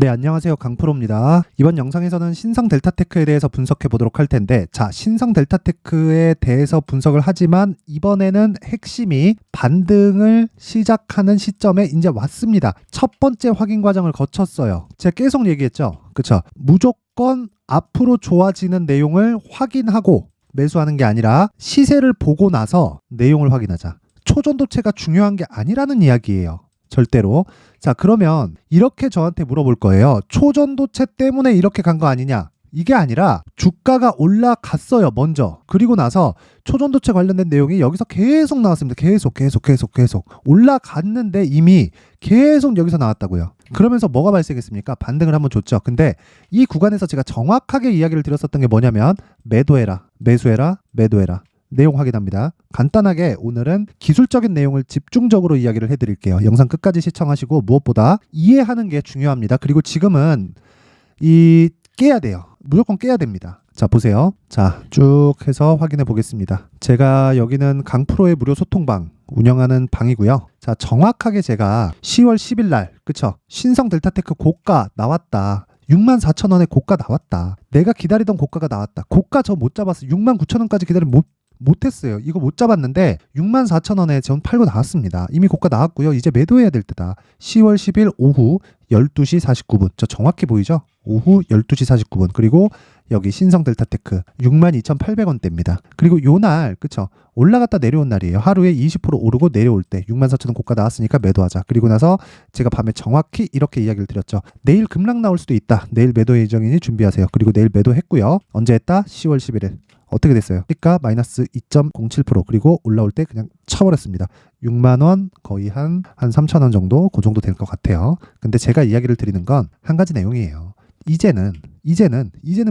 네, 안녕하세요. 강프로입니다. 이번 영상에서는 신성 델타테크에 대해서 분석해 보도록 할 텐데, 자, 신성 델타테크에 대해서 분석을 하지만 이번에는 핵심이 반등을 시작하는 시점에 이제 왔습니다. 첫 번째 확인 과정을 거쳤어요. 제가 계속 얘기했죠. 그쵸? 무조건 앞으로 좋아지는 내용을 확인하고 매수하는 게 아니라 시세를 보고 나서 내용을 확인하자. 초전도체가 중요한 게 아니라는 이야기예요. 절대로. 자, 그러면 이렇게 저한테 물어볼 거예요. 초전도체 때문에 이렇게 간 거 아니냐? 이게 아니라 주가가 올라갔어요, 먼저. 그리고 나서 초전도체 관련된 내용이 여기서 계속 나왔습니다. 계속 올라갔는데 이미 계속 여기서 나왔다고요. 그러면서 뭐가 발생했습니까? 반등을 한번 줬죠. 근데 이 구간에서 제가 정확하게 이야기를 드렸었던 게 뭐냐면 매도해라, 매수해라, 매도해라. 내용 확인합니다. 간단하게 오늘은 기술적인 내용을 집중적으로 이야기를 해드릴게요. 영상 끝까지 시청하시고 무엇보다 이해하는 게 중요합니다. 그리고 지금은 깨야 돼요. 무조건 깨야 됩니다. 자, 보세요. 자, 쭉 해서 확인해 보겠습니다. 제가 여기는 강프로의 무료 소통방 운영하는 방이고요. 자, 정확하게 제가 10월 10일 날, 그쵸? 신성 델타테크 고가 나왔다. 64,000원에 고가 나왔다. 내가 기다리던 고가가 나왔다. 고가 저 못 잡았어. 69,000원까지 기다리면 못했어요. 이거 못 잡았는데 64,000원에 전 팔고 나왔습니다. 이미 고가 나왔고요. 이제 매도해야 될 때다. 10월 10일 오후 12시 49분. 저 정확히 보이죠? 오후 12시 49분. 그리고 여기 신성 델타테크 62,800원대입니다. 그리고 요날, 그쵸? 올라갔다 내려온 날이에요. 하루에 20% 오르고 내려올 때 64,000원 고가 나왔으니까 매도하자. 그리고 나서 제가 밤에 정확히 이렇게 이야기를 드렸죠. 내일 급락 나올 수도 있다. 내일 매도 예정이니 준비하세요. 그리고 내일 매도했고요. 언제 했다? 10월 11일. 어떻게 됐어요? 시가 마이너스 2.07% 그리고 올라올 때 그냥 쳐버렸습니다. 6만원 거의 한 3,000원 정도 그 정도 될 것 같아요. 근데 제가 이야기를 드리는 건 한 가지 내용이에요. 이제는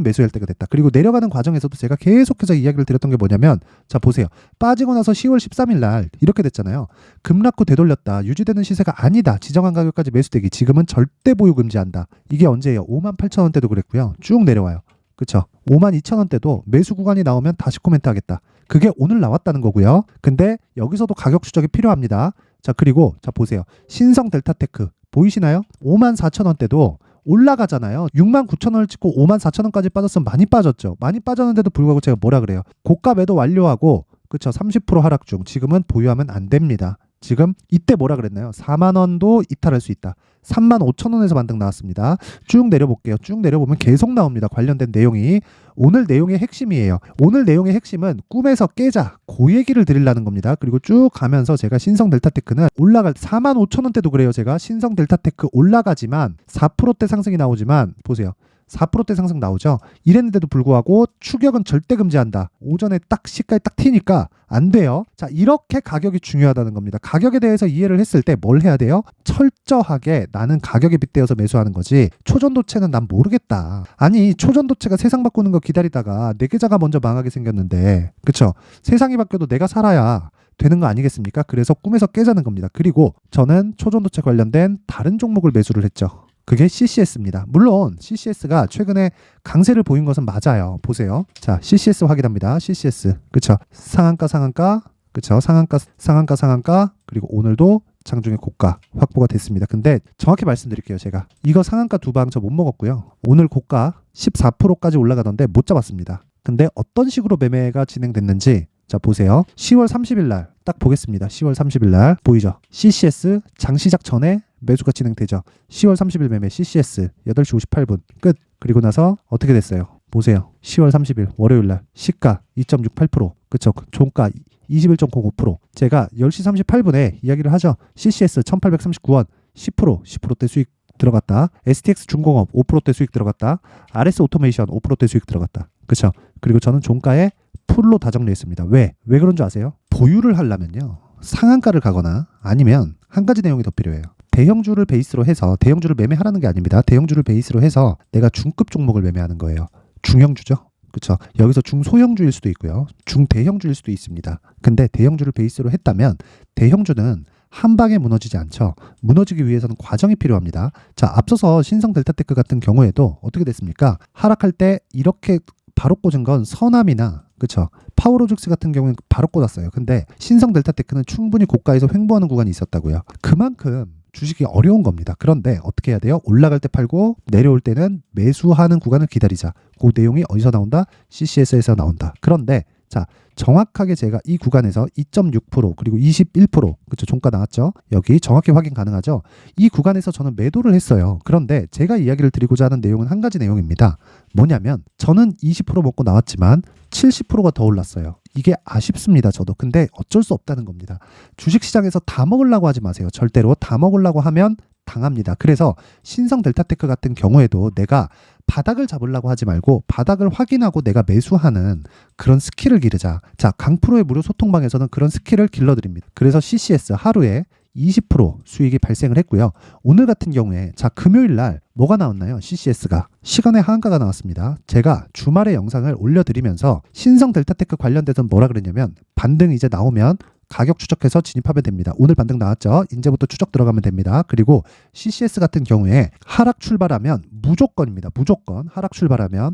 매수할 때가 됐다. 그리고 내려가는 과정에서도 제가 계속해서 이야기를 드렸던 게 뭐냐면 자, 보세요. 빠지고 나서 10월 13일 날 이렇게 됐잖아요. 급락 후 되돌렸다. 유지되는 시세가 아니다. 지정한 가격까지 매수되기. 지금은 절대 보유 금지한다. 이게 언제예요? 58,000원대도 그랬고요. 쭉 내려와요. 그쵸? 52,000원대도 매수 구간이 나오면 다시 코멘트 하겠다. 그게 오늘 나왔다는 거고요. 근데 여기서도 가격 추적이 필요합니다. 자, 그리고 자, 보세요. 신성 델타테크 보이시나요? 54,000원대도 올라가잖아요. 69,000원을 찍고 54,000원까지 빠졌으면 많이 빠졌죠. 많이 빠졌는데도 불구하고 제가 뭐라 그래요? 고가 매도 완료하고 그쵸? 30% 하락 중. 지금은 보유하면 안 됩니다. 지금 이때 뭐라 그랬나요? 4만원도 이탈할 수 있다. 35,000원에서 반등 나왔습니다. 쭉 내려볼게요. 쭉 내려보면 계속 나옵니다. 관련된 내용이. 오늘 내용의 핵심이에요. 오늘 내용의 핵심은 꿈에서 깨자. 그 얘기를 드리려는 겁니다. 그리고 쭉 가면서 제가 신성 델타테크는 올라갈 45,000원대도 그래요. 제가 신성 델타테크 올라가지만 4%대 상승이 나오지만 보세요. 4%대 상승 나오죠. 이랬는데도 불구하고 추격은 절대 금지한다. 오전에 딱 시가에 딱 튀니까 안 돼요. 자, 이렇게 가격이 중요하다는 겁니다. 가격에 대해서 이해를 했을 때 뭘 해야 돼요? 철저하게 나는 가격에 빗대어서 매수하는 거지 초전도체는 난 모르겠다. 아니, 초전도체가 세상 바꾸는 거 기다리다가 내 계좌가 먼저 망하게 생겼는데 그쵸? 세상이 바뀌어도 내가 살아야 되는 거 아니겠습니까? 그래서 꿈에서 깨자는 겁니다. 그리고 저는 초전도체 관련된 다른 종목을 매수를 했죠. 그게 CCS입니다. 물론 CCS가 최근에 강세를 보인 것은 맞아요. 보세요. 자, CCS 확인합니다. CCS. 그쵸? 상한가. 그쵸? 상한가. 그리고 오늘도 장중에 고가 확보가 됐습니다. 근데 정확히 말씀드릴게요. 제가 이거 상한가 두 방 저 못 먹었고요. 오늘 고가 14%까지 올라가던데 못 잡았습니다. 근데 어떤 식으로 매매가 진행됐는지 자, 보세요. 10월 30일 날 딱 보겠습니다. 10월 30일 날 보이죠? CCS 장시작 전에 매수가 진행되죠. 10월 30일 매매 CCS 8시 58분 끝. 그리고 나서 어떻게 됐어요? 보세요. 10월 30일 월요일 날 시가 2.68%. 그쵸? 종가 21.05%. 제가 10시 38분에 이야기를 하죠. CCS 1839원 10%대 수익 들어갔다. STX 중공업 5%대 수익 들어갔다. RS 오토메이션 5%대 수익 들어갔다. 그쵸? 그리고 저는 종가에 풀로 다 정리했습니다. 왜 그런 줄 아세요? 보유를 하려면요. 상한가를 가거나 아니면 한 가지 내용이 더 필요해요. 대형주를 베이스로 해서 대형주를 매매하라는 게 아닙니다. 대형주를 베이스로 해서 내가 중급 종목을 매매하는 거예요. 중형주죠. 그렇죠. 여기서 중소형주일 수도 있고요. 중대형주일 수도 있습니다. 근데 대형주를 베이스로 했다면 대형주는 한 방에 무너지지 않죠. 무너지기 위해서는 과정이 필요합니다. 자, 앞서서 신성 델타테크 같은 경우에도 어떻게 됐습니까? 하락할 때 이렇게 바로 꽂은 건 서남이나 그쵸? 파워로직스 같은 경우는 바로 꽂았어요. 근데 신성 델타테크는 충분히 고가에서 횡보하는 구간이 있었다고요. 그만큼 주식이 어려운 겁니다. 그런데 어떻게 해야 돼요? 올라갈 때 팔고 내려올 때는 매수하는 구간을 기다리자. 그 내용이 어디서 나온다? CCS에서 나온다. 그런데 자, 정확하게 제가 이 구간에서 2.6% 그리고 21% 그렇죠. 종가 나왔죠. 여기 정확히 확인 가능하죠. 이 구간에서 저는 매도를 했어요. 그런데 제가 이야기를 드리고자 하는 내용은 한 가지 내용입니다. 뭐냐면 저는 20% 먹고 나왔지만 70%가 더 올랐어요. 이게 아쉽습니다. 저도. 근데 어쩔 수 없다는 겁니다. 주식시장에서 다 먹으려고 하지 마세요. 절대로 다 먹으려고 하면 당합니다. 그래서 신성 델타테크 같은 경우에도 내가 바닥을 잡으려고 하지 말고 바닥을 확인하고 내가 매수하는 그런 스킬을 기르자. 자, 강프로의 무료 소통방에서는 그런 스킬을 길러드립니다. 그래서 CCS 하루에 20% 수익이 발생을 했고요. 오늘 같은 경우에 자, 금요일 날 뭐가 나왔나요? CCS가 시간의 하한가가 나왔습니다. 제가 주말에 영상을 올려드리면서 신성 델타테크 관련돼서 뭐라 그랬냐면 반등 이제 나오면 가격 추적해서 진입하면 됩니다. 오늘 반등 나왔죠? 이제부터 추적 들어가면 됩니다. 그리고 CCS 같은 경우에 하락 출발하면 무조건입니다. 무조건 하락 출발하면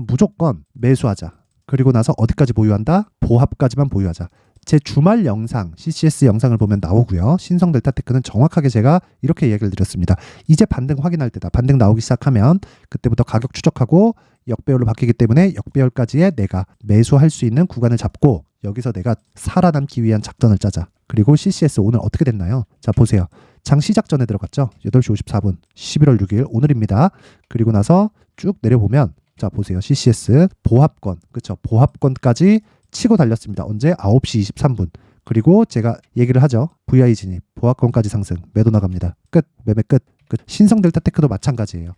무조건 매수하자. 그리고 나서 어디까지 보유한다? 보합까지만 보유하자. 제 주말 영상, CCS 영상을 보면 나오고요. 신성 델타테크는 정확하게 제가 이렇게 얘기를 드렸습니다. 이제 반등 확인할 때다. 반등 나오기 시작하면 그때부터 가격 추적하고 역배열로 바뀌기 때문에 역배열까지의 내가 매수할 수 있는 구간을 잡고 여기서 내가 살아남기 위한 작전을 짜자. 그리고 CCS 오늘 어떻게 됐나요? 자, 보세요. 장 시작 전에 들어갔죠? 8시 54분 11월 6일 오늘입니다. 그리고 나서 쭉 내려보면 자, 보세요. CCS 보합권, 그렇죠? 보합권까지 치고 달렸습니다. 언제? 9시 23분. 그리고 제가 얘기를 하죠. VI 진입, 보합권까지 상승, 매도 나갑니다. 끝, 매매 끝. 신성 델타테크도 마찬가지예요.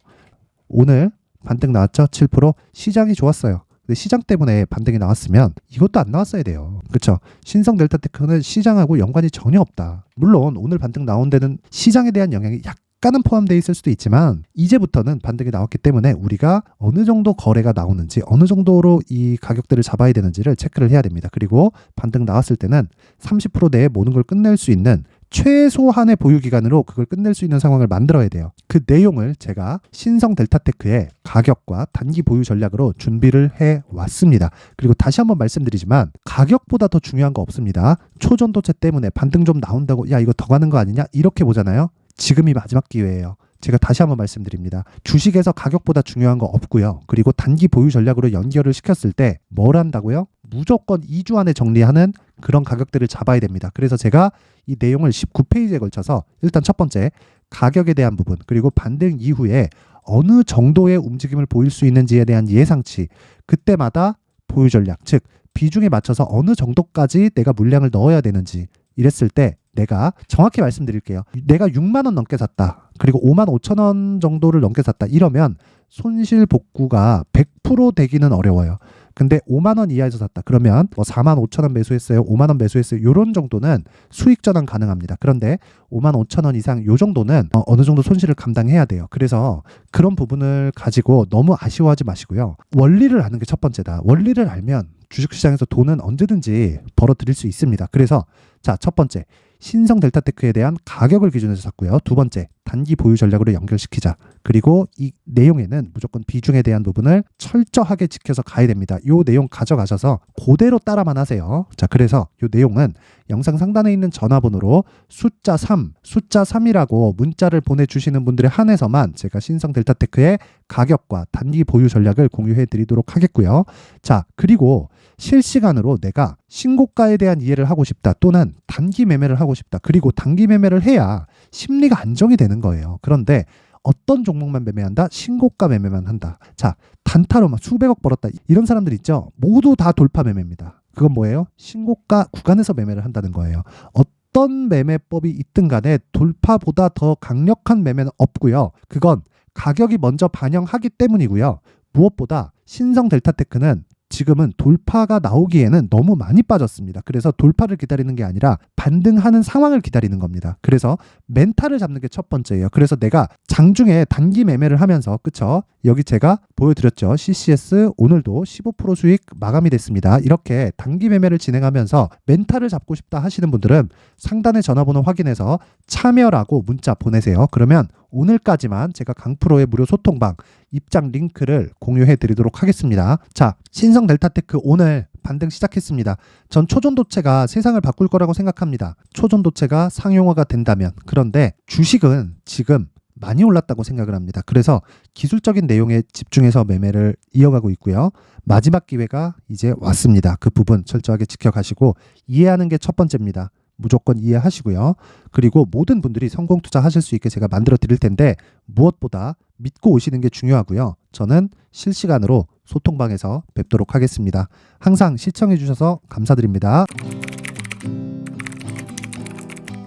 오늘 반등 나왔죠? 7%. 시장이 좋았어요. 근데 시장 때문에 반등이 나왔으면 이것도 안 나왔어야 돼요. 그렇죠? 신성 델타테크는 시장하고 연관이 전혀 없다. 물론 오늘 반등 나온 데는 시장에 대한 영향이 약간은 포함되어 있을 수도 있지만 이제부터는 반등이 나왔기 때문에 우리가 어느 정도 거래가 나오는지 어느 정도로 이 가격대를 잡아야 되는지를 체크를 해야 됩니다. 그리고 반등 나왔을 때는 30% 내에 모든 걸 끝낼 수 있는 최소한의 보유 기간으로 그걸 끝낼 수 있는 상황을 만들어야 돼요. 그 내용을 제가 신성 델타테크의 가격과 단기 보유 전략으로 준비를 해 왔습니다. 그리고 다시 한번 말씀드리지만 가격보다 더 중요한 거 없습니다. 초전도체 때문에 반등 좀 나온다고 야 이거 더 가는 거 아니냐 이렇게 보잖아요. 지금이 마지막 기회예요. 제가 다시 한번 말씀드립니다. 주식에서 가격보다 중요한 거 없고요. 그리고 단기 보유 전략으로 연결을 시켰을 때 뭘 한다고요? 무조건 2주 안에 정리하는 그런 가격대를 잡아야 됩니다. 그래서 제가 이 내용을 19페이지에 걸쳐서 일단 첫 번째 가격에 대한 부분 그리고 반등 이후에 어느 정도의 움직임을 보일 수 있는지에 대한 예상치 그때마다 보유 전략 즉 비중에 맞춰서 어느 정도까지 내가 물량을 넣어야 되는지 이랬을 때 내가 정확히 말씀드릴게요. 내가 6만 원 넘게 샀다. 그리고 5만 5천 원 정도를 넘게 샀다. 이러면 손실 복구가 100% 되기는 어려워요. 근데 5만 원 이하에서 샀다. 그러면 뭐 4만 5천 원 매수했어요. 5만 원 매수했어요. 이런 정도는 수익 전환 가능합니다. 그런데 5만 5천 원 이상 요 정도는 어느 정도 손실을 감당해야 돼요. 그래서 그런 부분을 가지고 너무 아쉬워하지 마시고요. 원리를 아는 게 첫 번째다. 원리를 알면 주식시장에서 돈은 언제든지 벌어들일 수 있습니다. 그래서 자, 첫 번째 신성 델타테크에 대한 가격을 기준으로 잡고요. 두 번째 단기 보유 전략으로 연결시키자. 그리고 이 내용에는 무조건 비중에 대한 부분을 철저하게 지켜서 가야 됩니다. 이 내용 가져가셔서 그대로 따라만 하세요. 자, 그래서 이 내용은 영상 상단에 있는 전화번호로 숫자 3이라고 문자를 보내주시는 분들에 한해서만 제가 신성 델타테크의 가격과 단기 보유 전략을 공유해 드리도록 하겠고요. 자, 그리고 실시간으로 내가 신고가에 대한 이해를 하고 싶다 또는 단기 매매를 하고 싶다. 그리고 단기 매매를 해야 심리가 안정이 되는 거예요. 그런데 어떤 종목만 매매한다? 신고가 매매만 한다. 자, 단타로 막 수백억 벌었다. 이런 사람들 있죠? 모두 다 돌파 매매입니다. 그건 뭐예요? 신고가 구간에서 매매를 한다는 거예요. 어떤 매매법이 있든 간에 돌파보다 더 강력한 매매는 없고요. 그건 가격이 먼저 반영하기 때문이고요. 무엇보다 신성 델타테크는 지금은 돌파가 나오기에는 너무 많이 빠졌습니다. 그래서 돌파를 기다리는 게 아니라 반등하는 상황을 기다리는 겁니다. 그래서 멘탈을 잡는 게 첫 번째예요. 그래서 내가 장중에 단기 매매를 하면서 그쵸? 여기 제가 보여드렸죠. CCS 오늘도 15% 수익 마감이 됐습니다. 이렇게 단기 매매를 진행하면서 멘탈을 잡고 싶다 하시는 분들은 상단의 전화번호 확인해서 참여라고 문자 보내세요. 그러면 오늘까지만 제가 강프로의 무료 소통방 입장 링크를 공유해 드리도록 하겠습니다. 자, 신성 델타테크 오늘 반등 시작했습니다. 전 초전도체가 세상을 바꿀 거라고 생각합니다. 초전도체가 상용화가 된다면. 그런데 주식은 지금 많이 올랐다고 생각을 합니다. 그래서 기술적인 내용에 집중해서 매매를 이어가고 있고요. 마지막 기회가 이제 왔습니다. 그 부분 철저하게 지켜가시고 이해하는 게 첫 번째입니다. 무조건 이해하시고요. 그리고 모든 분들이 성공 투자하실 수 있게 제가 만들어 드릴 텐데 무엇보다 믿고 오시는 게 중요하고요. 저는 실시간으로 소통방에서 뵙도록 하겠습니다. 항상 시청해 주셔서 감사드립니다.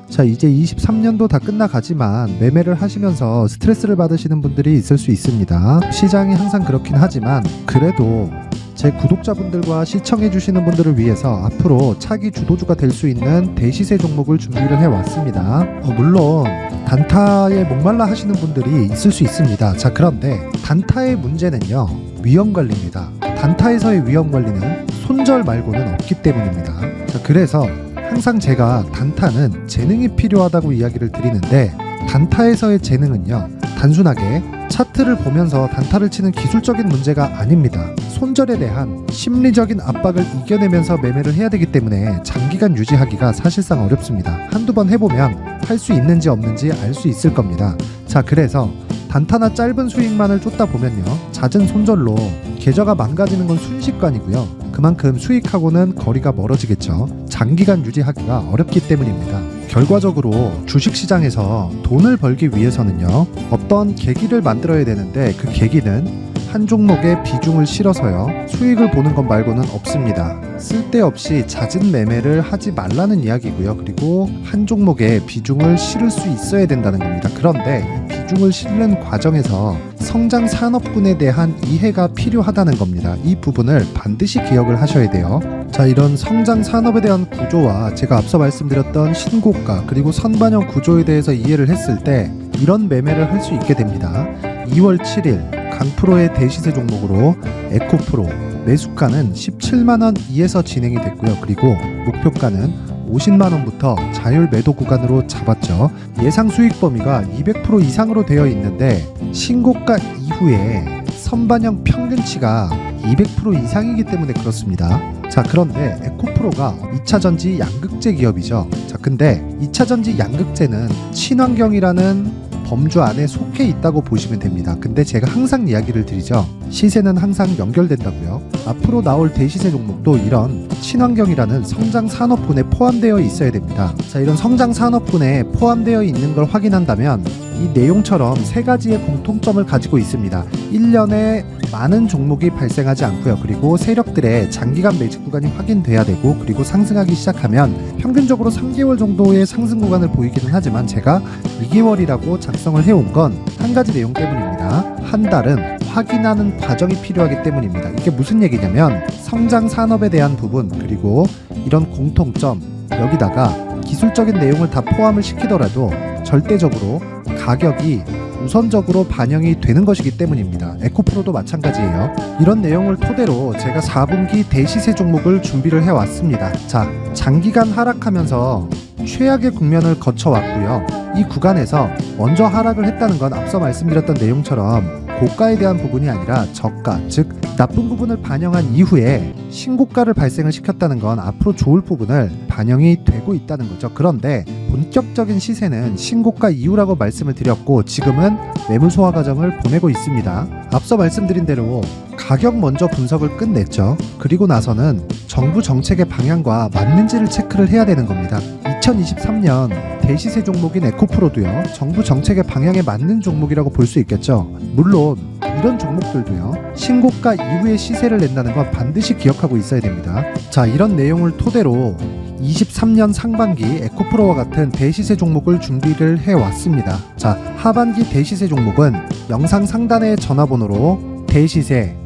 자, 이제 23년도 다 끝나가지만 매매를 하시면서 스트레스를 받으시는 분들이 있을 수 있습니다. 시장이 항상 그렇긴 하지만 그래도 제 구독자분들과 시청해 주시는 분들을 위해서 앞으로 차기 주도주가 될 수 있는 대시세 종목을 준비를 해왔습니다. 물론 단타에 목말라 하시는 분들이 있을 수 있습니다. 자, 그런데 단타의 문제는요, 위험관리입니다. 단타에서의 위험관리는 손절 말고는 없기 때문입니다. 자, 그래서 항상 제가 단타는 재능이 필요하다고 이야기를 드리는데 단타에서의 재능은요, 단순하게 차트를 보면서 단타를 치는 기술적인 문제가 아닙니다. 손절에 대한 심리적인 압박을 이겨내면서 매매를 해야 되기 때문에 장기간 유지하기가 사실상 어렵습니다. 한두 번 해보면 할 수 있는지 없는지 알 수 있을 겁니다. 자, 그래서 단타나 짧은 수익만을 쫓다 보면요, 잦은 손절로 계좌가 망가지는 건 순식간이고요. 그만큼 수익하고는 거리가 멀어지겠죠. 장기간 유지하기가 어렵기 때문입니다. 결과적으로 주식시장에서 돈을 벌기 위해서는요, 어떤 계기를 만들어야 되는데 그 계기는 한 종목에 비중을 실어서요, 수익을 보는 것 말고는 없습니다. 쓸데없이 잦은 매매를 하지 말라는 이야기고요. 그리고 한 종목에 비중을 실을 수 있어야 된다는 겁니다. 그런데 이 비중을 실는 과정에서 성장 산업군에 대한 이해가 필요하다는 겁니다. 이 부분을 반드시 기억을 하셔야 돼요. 자, 이런 성장 산업에 대한 구조와 제가 앞서 말씀드렸던 신고가 그리고 선반영 구조에 대해서 이해를 했을 때 이런 매매를 할 수 있게 됩니다. 2월 7일 강프로의 대시세 종목으로 에코프로 매수가는 17만원 이에서 진행이 됐고요. 그리고 목표가는 50만원부터 자율 매도 구간으로 잡았죠. 예상 수익 범위가 200% 이상으로 되어 있는데 신고가 이후에 선반영 평균치가 200% 이상이기 때문에 그렇습니다. 자, 그런데 에코프로가 2차전지 양극재 기업이죠. 자, 근데 2차전지 양극재는 친환경이라는 범주 안에 속해 있다고 보시면 됩니다. 근데 제가 항상 이야기를 드리죠. 시세는 항상 연결된다고요. 앞으로 나올 대시세 종목도 이런 친환경이라는 성장 산업군에 포함되어 있어야 됩니다. 자, 이런 성장 산업군에 포함되어 있는 걸 확인한다면 이 내용처럼 세 가지의 공통점을 가지고 있습니다. 1년에 많은 종목이 발생하지 않고요. 그리고 세력들의 장기간 매집 구간이 확인돼야 되고, 그리고 상승하기 시작하면 평균적으로 3개월 정도의 상승 구간을 보이기는 하지만 제가 2개월이라고 작성을 해온 건 한 가지 내용 때문입니다. 한 달은 확인하는 과정이 필요하기 때문입니다. 이게 무슨 얘기냐면 성장 산업에 대한 부분 그리고 이런 공통점, 여기다가 기술적인 내용을 다 포함을 시키더라도 절대적으로 가격이 우선적으로 반영이 되는 것이기 때문입니다. 에코프로도 마찬가지예요. 이런 내용을 토대로 제가 4분기 대시세 종목을 준비를 해왔습니다. 자, 장기간 하락하면서 최악의 국면을 거쳐왔고요. 이 구간에서 먼저 하락을 했다는 건 앞서 말씀드렸던 내용처럼 고가에 대한 부분이 아니라 저가, 즉 나쁜 부분을 반영한 이후에 신고가를 발생을 시켰다는 건 앞으로 좋을 부분을 반영이 되고 있다는 거죠. 그런데 본격적인 시세는 신고가 이후라고 말씀을 드렸고 지금은 매물 소화 과정을 보내고 있습니다. 앞서 말씀드린 대로 가격 먼저 분석을 끝냈죠. 그리고 나서는 정부 정책의 방향과 맞는지를 체크를 해야 되는 겁니다. 2023년 대시세 종목인 에코프로도요, 정부 정책의 방향에 맞는 종목이라고 볼 수 있겠죠. 물론 이런 종목들도요, 신고가 이후에 시세를 낸다는 건 반드시 기억하고 있어야 됩니다. 자, 이런 내용을 토대로 23년 상반기 에코프로와 같은 대시세 종목을 준비를 해왔습니다. 자, 하반기 대시세 종목은 영상 상단의 전화번호로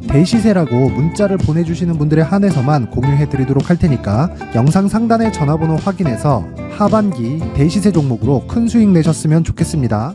대시세라고 문자를 보내주시는 분들에 한해서만 공유해드리도록 할 테니까 영상 상단의 전화번호 확인해서 하반기 대시세 종목으로 큰 수익 내셨으면 좋겠습니다.